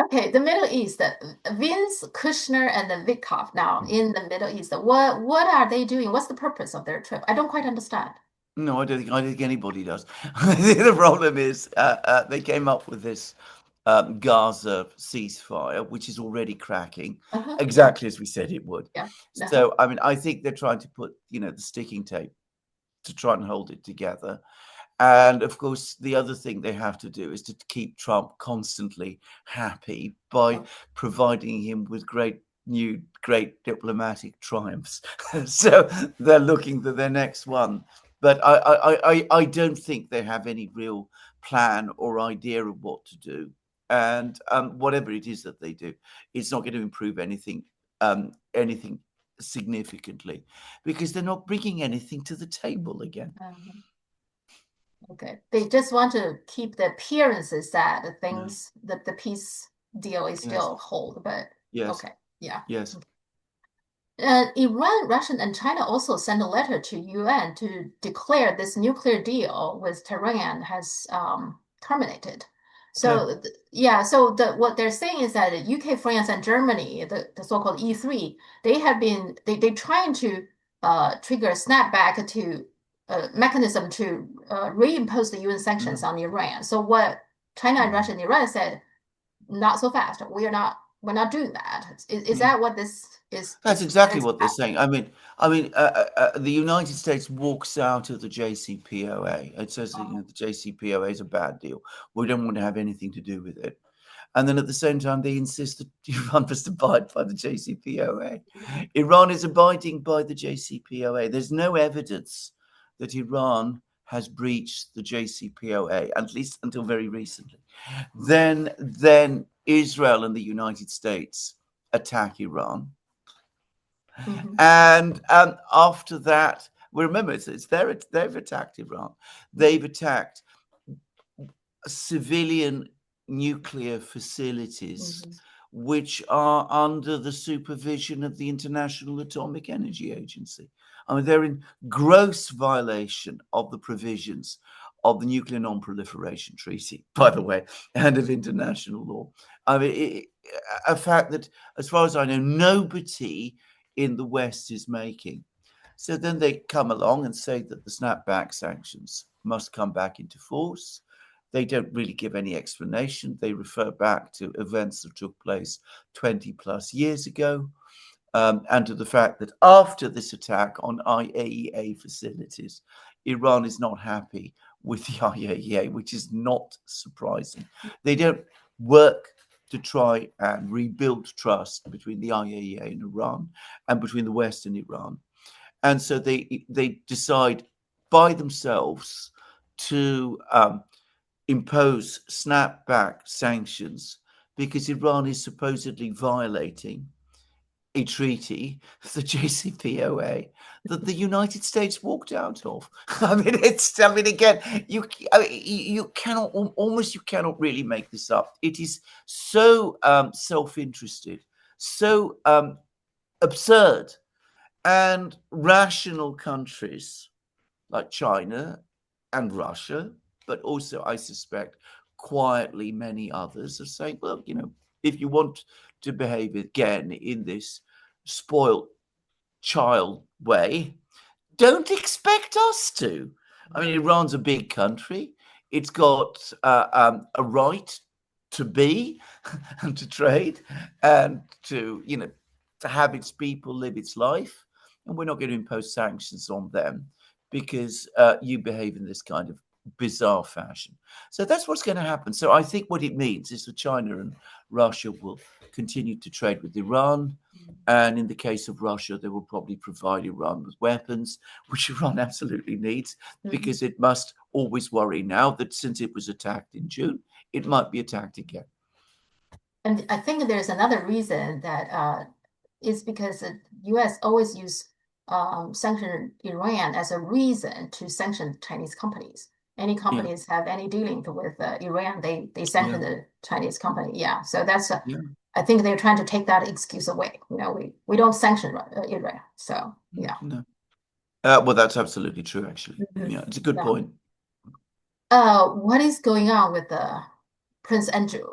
Okay, the Middle East, Vince, Kushner, and the Vitkov now in the Middle East. What are they doing? What's the purpose of their trip? I don't quite understand. No, I don't think anybody does. The problem is they came up with this Gaza ceasefire, which is already cracking, Yeah, exactly as we said it would. yeah. So, I mean, I think they're trying to put, the sticking tape to try and hold it together. And of course, the other thing they have to do is to keep Trump constantly happy by providing him with great diplomatic triumphs. So they're looking for their next one. But I don't think they have any real plan or idea of what to do. And whatever it is that they do, it's not going to improve anything significantly because they're not bringing anything to the table again. Um, okay. They just want to keep the appearances that No. the peace deal is Yes. still hold, but Yes. okay. Yeah. Yes. Iran, Russia, and China also sent a letter to UN to declare this nuclear deal with Tehran has terminated. Okay. So yeah, so what they're saying is that UK, France, and Germany, the so-called E3, they trying to trigger a snapback to mechanism to reimpose the UN sanctions Mm. on Iran. So what China and Russia Mm. and Iran said, not so fast. We're not doing that. Is Mm. that what this That's is what exactly is what they're saying. The United States walks out of the JCPOA. It says that happening? the JCPOA is a bad deal. We don't want to have anything to do with it. And then at the same time, they insist that Iran must abide by the JCPOA. Iran is abiding by the JCPOA. There's no evidence that Iran has breached the JCPOA, at least until very recently. Then Israel and the United States attack Iran. Mhm. And after that, well, remember, they've attacked Iran. They've attacked civilian nuclear facilities Mhm. which are under the supervision of the International Atomic Energy Agency. I mean, they're in gross violation of the provisions of the Nuclear Non-Proliferation Treaty, by the way, and of international law. I mean, a fact that, as far as I know, nobody in the West is making. So then they come along and say that the snapback sanctions must come back into force. They don't really give any explanation. They refer back to events that took place 20 plus years ago, and to the fact that after this attack on IAEA facilities, Iran is not happy with the IAEA, which is not surprising. They don't work to try and rebuild trust between the IAEA and Iran and between the West and Iran. And so they decide by themselves to impose snapback sanctions because Iran is supposedly violating a treaty, the JCPOA, that the United States walked out of. Again, you cannot you cannot really make this up. It is so self-interested, so absurd, and rational countries like China and Russia, but also, I suspect, quietly many others are saying, well, if you want to behave again in this spoiled child way, don't expect us to. I mean, Iran's a big country. It's got a right to be and to trade and to have its people live its life. And we're not going to impose sanctions on them because you behave in this kind of bizarre fashion. So that's what's going to happen. So I think what it means is that China and Russia will continue to trade with Iran. And in the case of Russia, they will probably provide Iran with weapons, which Iran absolutely needs, Mhm. because it must always worry now that since it was attacked in June, it might be attacked again. And I think there's another reason that is because the U.S. always use sanction Iran as a reason to sanction Chinese companies. Any Yeah, companies have any dealing with Iran, they sanction yeah, the Chinese company. Yeah, so that's yeah. I think they're trying to take that excuse away. We don't sanction Iran. So yeah. No. Well, that's absolutely true, actually. Mhm. Yeah, it's a good Yeah. point. What is going on with Prince Andrew?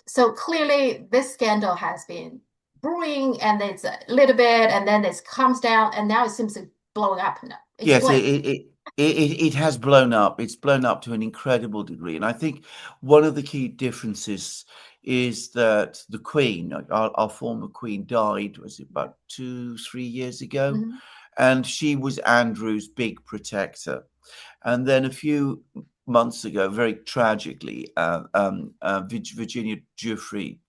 So clearly this scandal has been brewing and it's a little bit and then it calms down and now it seems to be blowing up now. Yes, Explain. it has blown up. It's blown up to an incredible degree, and I think one of the key differences is that the Queen, our former Queen, died. Was it about 2, 3 years ago? Mhm. And she was Andrew's big protector. And then a few months ago, very tragically, Virginia Giuffre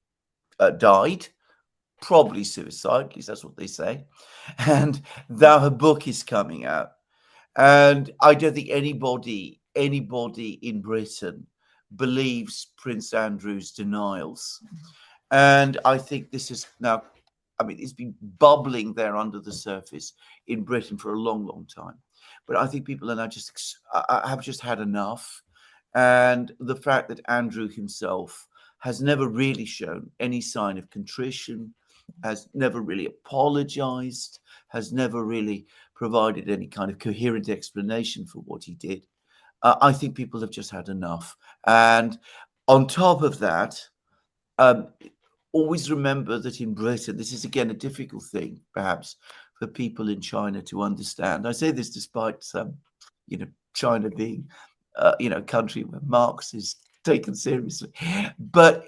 died, probably suicide. At least that's what they say. And now her book is coming out. And I don't think anybody in Britain believes Prince Andrew's denials. And I think this is now, I mean, it's been bubbling there under the surface in Britain for a long, long time. But I think people are now have just had enough. And the fact that Andrew himself has never really shown any sign of contrition, has never really apologized, has never really provided any kind of coherent explanation for what he did. I think people have just had enough. And on top of that, um, always remember that in Britain, this is again a difficult thing, perhaps, for people in China to understand. I say this despite China being, a country where Marx is taken seriously, but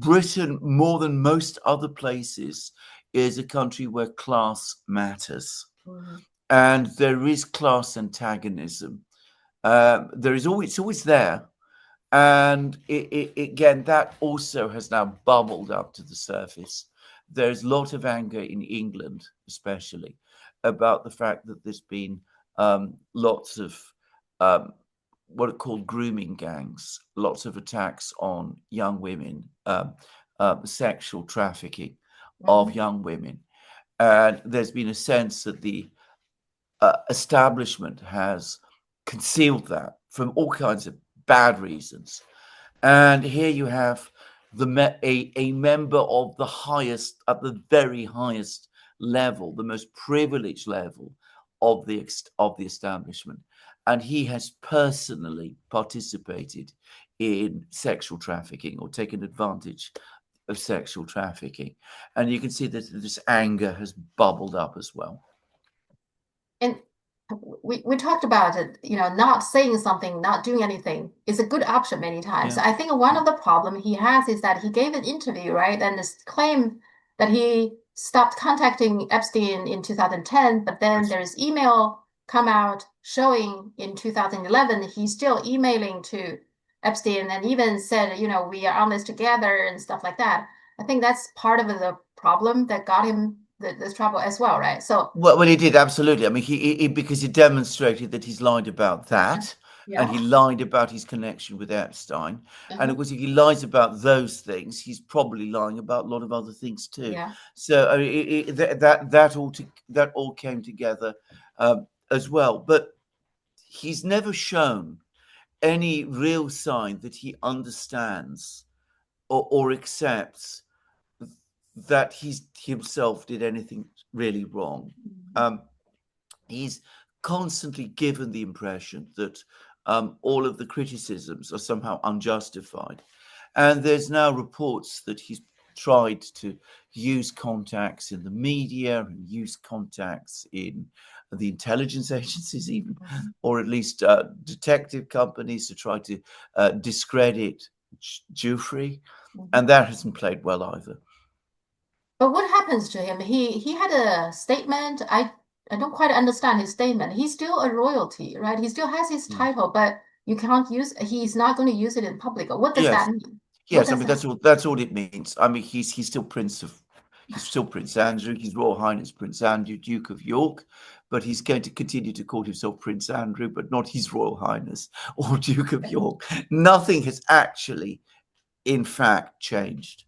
Britain, more than most other places, is a country where class matters, Mhm. and there is class antagonism. It's always there, and again, that also has now bubbled up to the surface. There's a lot of anger in England, especially, about the fact that there's been lots of um, what are called grooming gangs, lots of attacks on young women, sexual trafficking of Mhm. young women. And there's been a sense that the establishment has concealed that from all kinds of bad reasons. And here you have a member of the highest, at the very highest level, the most privileged level of the establishment, and he has personally participated in sexual trafficking or taken advantage of sexual trafficking, and you can see that this anger has bubbled up as well. And we talked about it, not saying something, not doing anything is a good option many times. Yeah, I think one yeah. of the problem he has is that he gave an interview, right? And this claim that he stopped contacting Epstein in 2010, but then Yes. there's email come out showing in 2011 he's still emailing to Epstein and even said, we are on this together and stuff like that. I think that's part of the problem that got him this trouble as well, right? So, Well, he did absolutely. I mean, he because he demonstrated that he's lied about that, and yeah. he lied about his connection with Epstein. And Uh-huh. of course, if he lies about those things, he's probably lying about a lot of other things too. Yeah. So I mean, that all came together as well. But he's never shown any real sign that he understands or accepts that he's himself did anything really wrong. Mhm. Um, he's constantly given the impression that all of the criticisms are somehow unjustified. And there's now reports that he's tried to use contacts in the media and use contacts in the intelligence agencies, even, Mhm. or at least detective companies to try to discredit Giuffre. Mhm. And that hasn't played well either. But what happens to him? He had a statement. I don't quite understand his statement. He's still a royalty, right? He still has his Mm. title, but you cannot use. He's not going to use it in public. What does that Yes, mean? What yes. I does mean, that? that's all it means. I mean, he's still Prince Andrew. His Royal Highness Prince Andrew, Duke of York, but he's going to continue to call himself Prince Andrew, but not His Royal Highness or Duke of York. Nothing has actually, in fact, changed.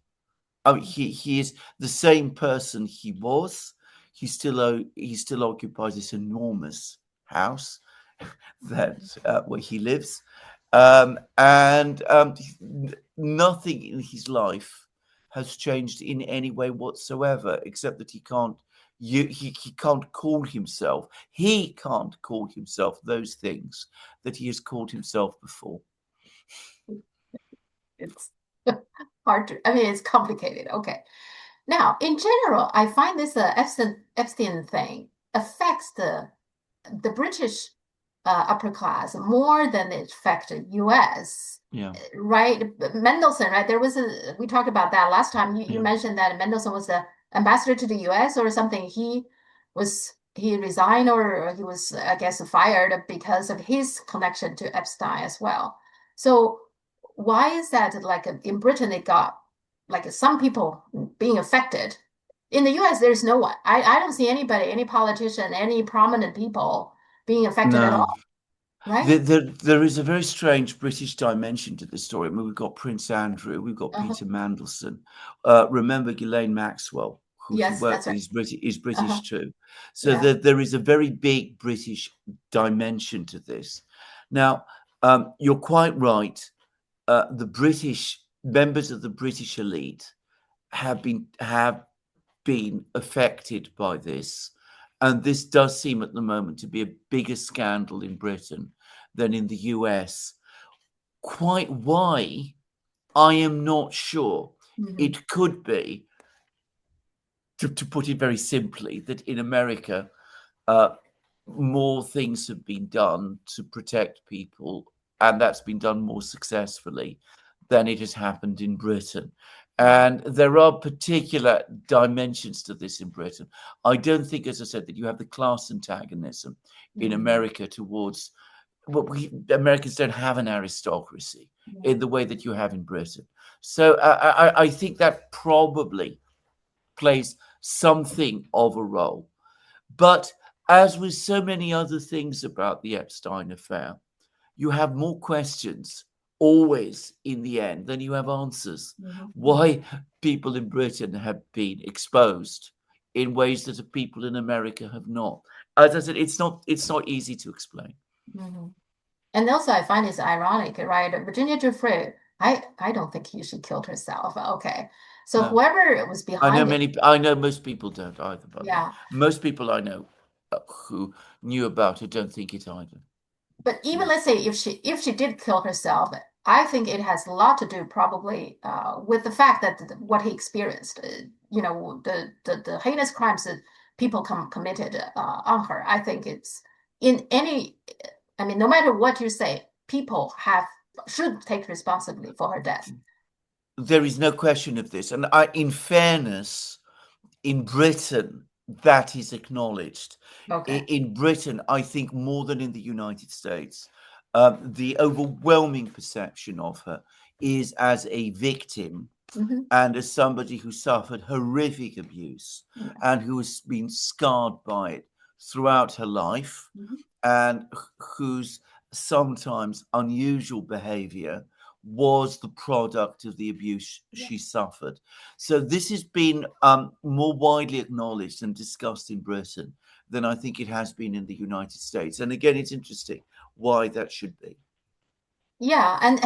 I mean, he is the same person he was. He still occupies this enormous house that where he lives, and nothing in his life has changed in any way whatsoever, except that he can't call himself. He can't call himself those things that he has called himself before. It's hard to, I mean, it's complicated. Okay. Now, in general, I find this Epstein thing affects the British upper class more than it affected U.S. Yeah, Right? Mendelssohn, right? We talked about that last time. You yeah. mentioned that Mendelssohn was the ambassador to the U.S. or something. He resigned or he was, I guess, fired because of his connection to Epstein as well. So why is that like in Britain it got like some people being affected? In the US, there's no one. I don't see anybody, any politician, any prominent people being affected at No, all, right? there is a very strange British dimension to this story. I mean, we've got Prince Andrew, we've got Uh-huh. Peter Mandelson. Remember Ghislaine Maxwell, who she Yes, worked that's with, right. is Uh-huh. British too. So Yeah. there is a very big British dimension to this. Now, you're quite right. The British members of the British elite have been affected by this. And this does seem at the moment to be a bigger scandal in Britain than in the US. Quite why, I am not sure. Hmm. It could be, to put it very simply, that in America, uh, more things have been done to protect people, and that's been done more successfully than it has happened in Britain. Yeah. And there are particular dimensions to this in Britain. I don't think, as I said, that you have the class antagonism in Hmm. America towards Americans don't have an aristocracy Yeah. in the way that you have in Britain. So I think that probably plays something of a role. But as with so many other things about the Epstein affair, you have more questions always in the end than you have answers. Hmm. Hmm. Why people in Britain have been exposed in ways that the people in America have not. As I said, it's not easy to explain. Hmm. And also, I find it's ironic, right? Virginia Giuffre, I don't think she killed herself. Okay. So No, whoever was behind it, I know most people don't either. By the way, yeah. most people I know who knew about it don't think it either. But even Yeah, let's say if she did kill herself, I think it has a lot to do probably with the fact that what he experienced, the heinous crimes that people committed on her. I think it's in any, I mean, no matter what you say, people have should take responsibility for her death. there is no question of this, and in fairness, in Britain, that is acknowledged. Okay. In Britain, I think more than in the United States, the overwhelming perception of her is as a victim Hmm. and as somebody who suffered horrific abuse Yeah. and who has been scarred by it throughout her life Hmm. and whose sometimes unusual behavior was the product of the abuse Yeah. she suffered. So this has been more widely acknowledged and discussed in Britain than I think it has been in the United States. And again, it's interesting why that should be. Yeah, and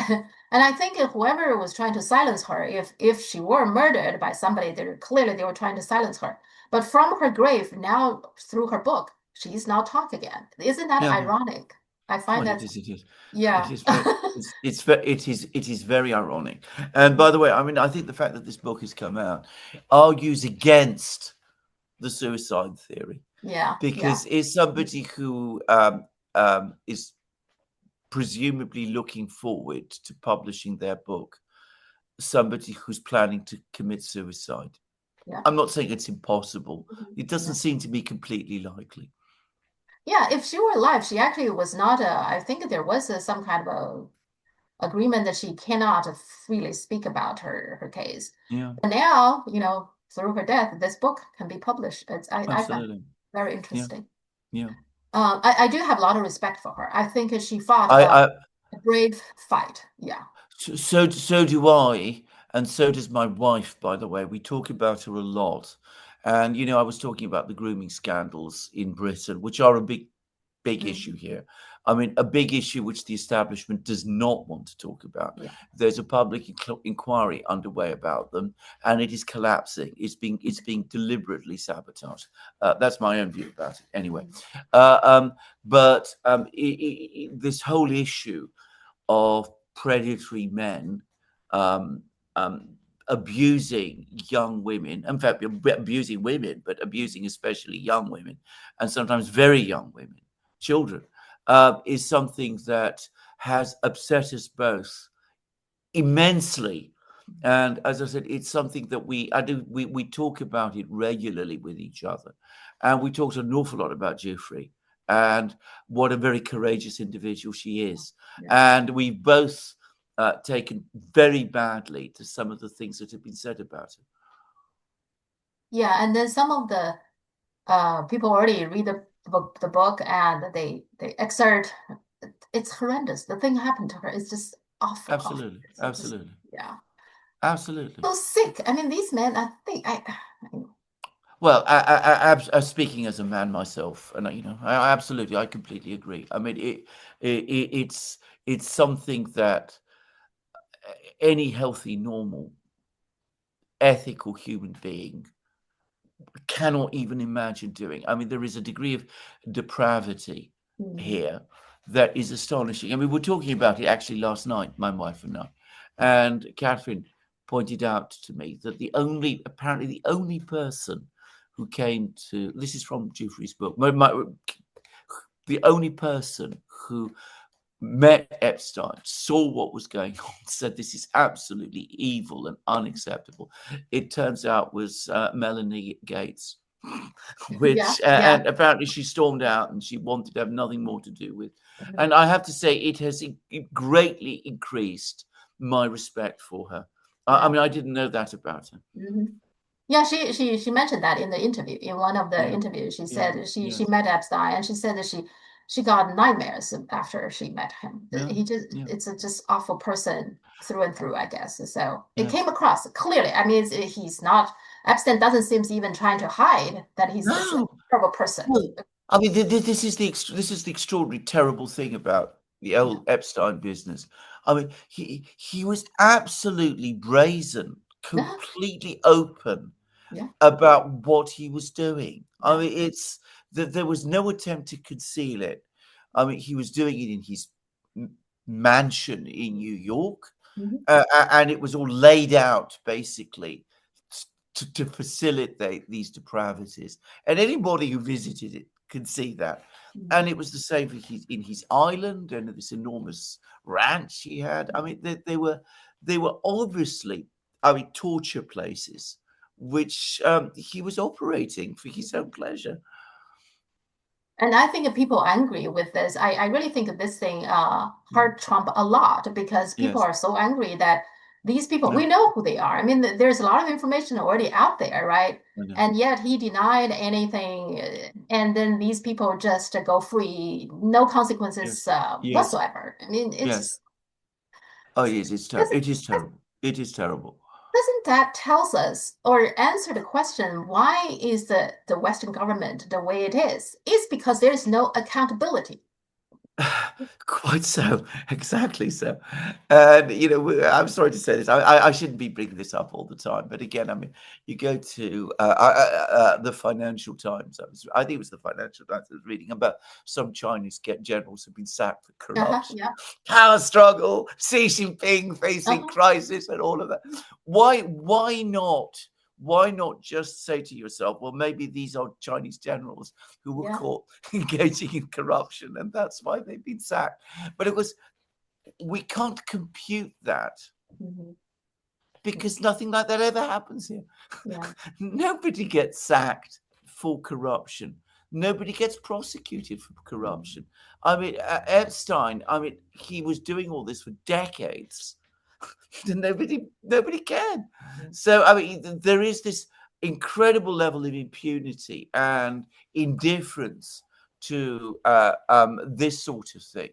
and I think whoever was trying to silence her, if she were murdered by somebody, they were trying to silence her. But from her grave now, through her book, she's now talk again. Isn't that Yeah, ironic? I find well, that, it is. It yeah. is very, it is very ironic. And by the way, I mean, I think the fact that this book has come out argues against the suicide theory Yeah, yeah, because is somebody who is presumably looking forward to publishing their book somebody who's planning to commit suicide. yeah. I'm not saying it's impossible. Mhm. It Yeah. doesn't seem to be completely likely. Yeah, if she were alive, she actually was not I think there was some kind of agreement that she cannot freely speak about her case. Yeah, But now, through her death, this book can be published. I find it absolutely. very Yeah, interesting. yeah. I do have a lot of respect for her. I think she fought I a brave fight. Yeah. so do I, and so does my wife. By the way, we talk about her a lot, and I was talking about the grooming scandals in Britain, which are a big issue Mhm. here. I mean, a big issue which the establishment does not want to talk about. Yeah. There's a public inquiry underway about them, and it is collapsing. It's being deliberately sabotaged. That's my own view about it. Anyway, Mhm. uh, um, but this whole issue of predatory men um, um, abusing young women, in fact, abusing women, but abusing especially young women, and sometimes very young women, children, is something that has upset us both immensely. And as I said, it's something that we talk about it regularly with each other. And we talked an awful lot about Giuffre and what a very courageous individual she is. Yeah. And we've both taken very badly to some of the things that have been said about her. Yeah, and then some of the people already read the book and they exert. It's horrendous. The thing happened to her is just awful, awful. Absolutely. So just Absolutely. yeah, Absolutely. so sick. I mean, these men. I think Well, speaking as a man myself, and I absolutely, I completely agree. I mean, it's something that any healthy, normal, ethical human being cannot even imagine doing. I mean, there is a degree of depravity mm, here that is astonishing. I mean, we're talking about it actually last night, my wife and I, and Catherine pointed out to me that apparently the only person who came to, this is from Giuffre's book, the only person who met Epstein, saw what was going on, said this is absolutely evil and unacceptable. It turns out was Melanie Gates, yeah, which yeah. and apparently she stormed out and she wanted to have nothing more to do with. And I have to say, it has greatly increased my respect for her. I Yeah. mean, I didn't know that about her. Hmm. Yeah, she mentioned that in the interview. In one of the Yeah, interviews, she yeah, said she yes, met Epstein and she said that she got nightmares after she met him. That yeah, he just yeah, it's a just awful person through and through, I guess. So it came yes. across clearly. I mean, he's not Epstein doesn't seem even trying to hide that he's this No, terrible person. well, I mean, this is the extraordinary, terrible thing about the Yeah, old Epstein business. I mean, he was absolutely brazen, yeah, completely open yeah, about what he was doing. I yeah. mean, it's that there was no attempt to conceal it. I mean, he was doing it in his mansion in New York, Hmm. and it was all laid out basically to facilitate these depravities. And anybody who visited it can see that. Hmm. And it was the same for in his island and this enormous ranch he had. I mean, they were obviously, I mean, torture places which he was operating for his own pleasure. And I think people angry with this. I really think that this thing Mm. hurt Trump a lot because people Yes, are so angry that these people, yeah, we know who they are. I mean, there's a lot of information already out there, right? I know. And yet he denied anything, and then these people just go free, no consequences Yes, yes, whatsoever. I mean, yes. it's Oh, it is. It's terrible. doesn't It is terrible. It is terrible. doesn't that tells us or answer the question why is the Western government the way it is? It's because there is no accountability. Quite so, exactly so. And I'm sorry to say this. I shouldn't be bringing this up all the time, but again, I mean, you go to the Financial Times. I think it was the Financial Times. I was reading about some Chinese generals who've been sacked for Uh-huh, corruption, yeah. power struggle, Xi Jinping facing Uh-huh. crisis, and all of that. Why not? Why not just say to yourself, well, maybe these are Chinese generals who were Yeah. caught engaging in corruption, and that's why they've been sacked. But we can't compute that Mhm. because nothing like that ever happens here. Yeah. Nobody gets sacked for corruption. Nobody gets prosecuted for Mhm. corruption. I mean, Epstein, I mean, he was doing all this for decades. Nobody can. Yeah. So, I mean, there is this incredible level of impunity and indifference to this sort of thing.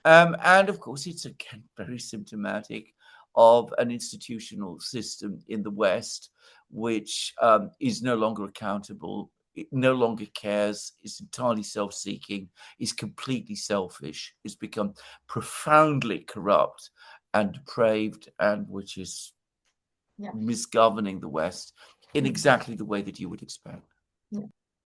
And of course, it's again very symptomatic of an institutional system in the West, which is no longer accountable, it no longer cares, is entirely self seeking, is completely selfish, is become profoundly corrupt and depraved, and which is Yeah. misgoverning the West in Mhm. exactly the way that you would expect. Yeah.